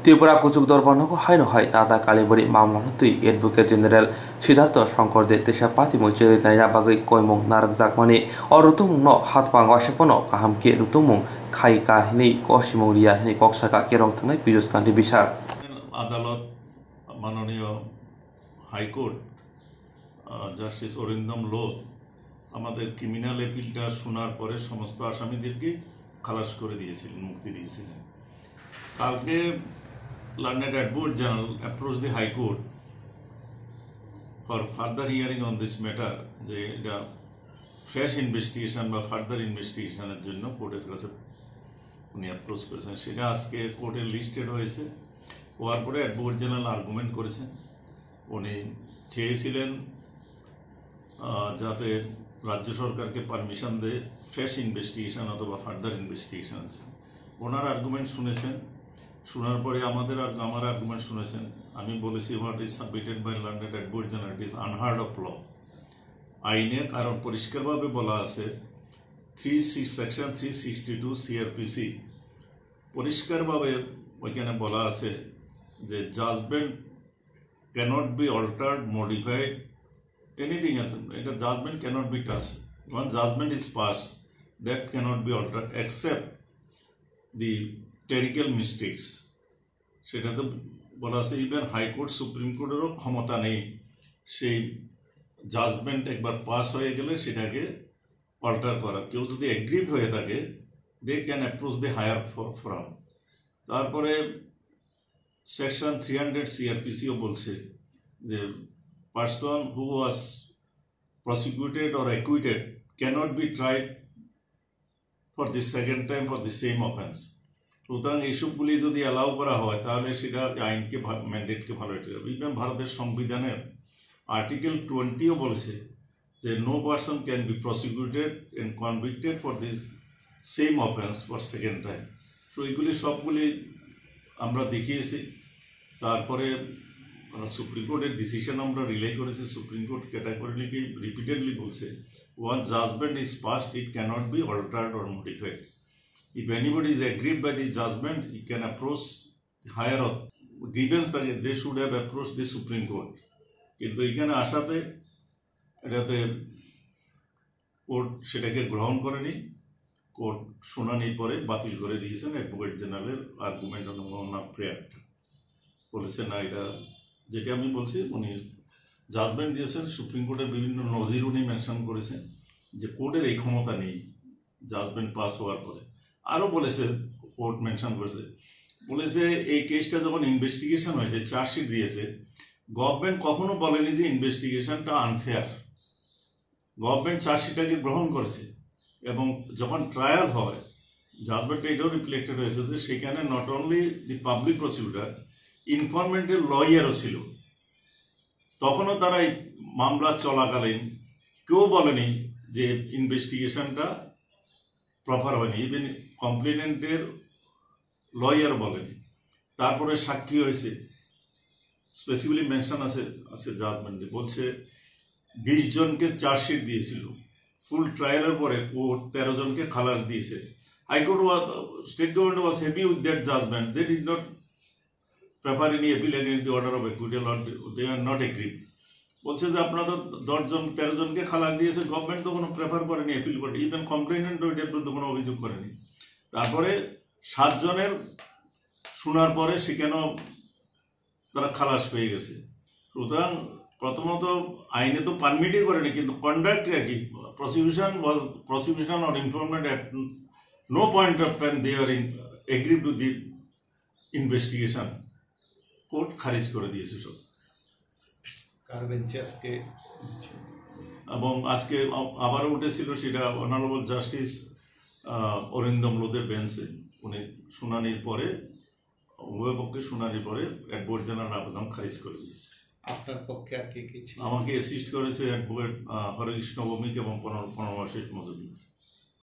ত্রিপুরা কুচুক দরবার হাইন হয় Tata kalibari Malmano tui Advocate General Siddhartha Shankorde Tesha Pati Mocheri Naira Bagai Koimong Narak Zakmani or Rutumung no Hatpang Washapono Kahamke Rutumung Kai Kahini Koshimoria Hini Koksaka Kerong Tanai Pijos Kanti Bishar আদালত মাননীয় high court justice Arindam Lodh আমাদের criminal অ্যাপিলটা শোনার পরে সমস্ত আসামিদেরকে খালাস করে দিয়েছিলেন, মুক্তি দিয়েছিলেন। কালকে London advocate general approach the high court for further hearing on this matter, যে এটা ফ্রেশ ইনভেস্টিগেশন বা ফার্দার ইনভেস্টিগেশনের জন্য কোর্টের কাছে উনি অ্যাপ্রোচ করেছেন। সেটা আজকে কোর্টে লিস্টেড হয়েছে। হওয়ার পরে অ্যাডভোকেট জেনারেল আর্গুমেন্ট করেছেন। উনি চেয়েছিলেন যাতে রাজ্য সরকারকে পারমিশন দেয় ফ্রেশ ইনভেস্টিগেশন অথবা ফার্দার ইনভেস্টিগেশনের জন্য। ওনার আর্গুমেন্ট শুনেছেন, শোনার পরে আমার আর্গুমেন্ট শুনেছেন। আমি বলেছি what is submitted by London advocate general it is unheard of law. আইনে কারণ পরিষ্কারভাবে বলা আছে সেকশন 362 সিআরপিসি পরিষ্কারভাবে ওইখানে বলা আছে যে judgement cannot be altered, modified, anything আছে। এটা judgement cannot be touch. One judgement is pass that cannot be altered except the clerical mistakes. সেটা তো বলা আছে ইভেন হাইকোর্ট সুপ্রিম কোর্টেরও ক্ষমতা নেই সেই জাজমেন্ট একবার পাস হয়ে গেলে সেটাকে অল্টার করা। কেউ যদি এগ্রিড হয়ে থাকে they can approach the higher forum. তারপরে সেকশন 300 সিআরপিসিও বলছে যে person who was prosecuted or acquitted cannot be tried for the second time for the same offence. সুতরাং এইসবগুলি যদি অ্যালাউ করা হয় তাহলে সেটা আইনকে ম্যান্ডেটকে ভায়োলেট করবে। ইভেন ভারতের সংবিধানের আর্টিকেল 20ও বলেছে যে no person can be prosecuted and convicted for the same offence for second time. তো এইগুলি সবগুলি আমরা দেখিয়েছি। তারপরে সুপ্রিম কোর্টের ডিসিশন আমরা রিলে করেছি। সুপ্রিম কোর্ট ক্যাটাগরিক্যালি রিপিটেডলি বলছে one judgement is passed it cannot be altered or modified. If anybody is aggrieved by the judgment, he can approach the higher grievance that they should have approached the Supreme Court. কিন্তু এখানে আসাতে এটাতে court সেটাকে গ্রহণ করেনি। Court শুনানির পরে বাতিল করে দিয়েছেন অ্যাডভোকেট জেনারেলের আর্গুমেন্ট অনুমোদনা প্রেয়ারটা। বলেছে না, এটা যেটা আমি বলছি উনি জাজমেন্ট দিয়েছেন। সুপ্রিম কোর্টের বিভিন্ন নজির উনি মেনশন করেছেন যে কোর্টের এই ক্ষমতা নেই জাজমেন্ট পাস হওয়ার পরে। আরও বলেছে, কোর্ট মেনশন করেছে, বলেছে এই কেসটা যখন ইনভেস্টিগেশন হয়েছে, চার্জশিট দিয়েছে, গভর্নমেন্ট কখনো বলেনি যে ইনভেস্টিগেশনটা আনফেয়ার। গভর্নমেন্ট চার্জশিটটাকে গ্রহণ করেছে এবং যখন ট্রায়াল হয় জাজমেন্টে এটাও রিফ্লেক্টেড হয়েছে যে সেখানে not only the public prosecutor, ইনফরমেন্টের লয়ারও ছিল। তখনও তারা এই মামলা চলাকালীন কেউ বলেনি যে ইনভেস্টিগেশনটা প্রপার হয়নি। ইভেন কমপ্লেনেন্টের লয়ার বলেনি। তারপরে সাক্ষী হয়েছে, স্পেসিফিকলি মেনশন আছে জাজমেন্টে, বলছে 20 জনকে চার্জশিট দিয়েছিল। ফুল ট্রায়ালের পরে কোর্ট 13 জনকে খালাস দিয়েছে। High court state government was happy with that judgement. They did not prefer any appeal against the order of acquittal, they are not agreed. বলছে যে আপনারা 13 জনকে খালাস দিয়েছে, গভর্নমেন্ট তো কোনো প্রেফার করেনি অ্যাপিল করতে। ইভেন কমপ্লেনেন্ট ওইটার বিরুদ্ধে কোনো অভিযোগ করেনি। তারপরে 7 জনের শোনার পরে সেখানেও তারা খালাস পেয়ে গেছে। সুতরাং প্রথমত আইনে তো পারমিটই করেনি, কিন্তু কন্ডাক্ট কি prosecution or informant at no point of time they are agreed to the investigation. Court খারিজ করে দিয়েছে সব। এবং আজকে আবারও উঠেছিল সেটা অনারেবল জাস্টিস অরিন্দম লোধের বেঞ্চে। উনি শুনানির পরে, উভয় পক্ষে শুনানির পরে অ্যাডভোকেট জেনারেল আবেদন খারিজ করে দিয়েছে। আপনার পক্ষে আর কে ছিল? আমাকে অ্যাসিস্ট করেছে অ্যাডভোকেট হরেকৃষ্ণ ভৌমিক এবং পূর্ণবাসী মজুমদার।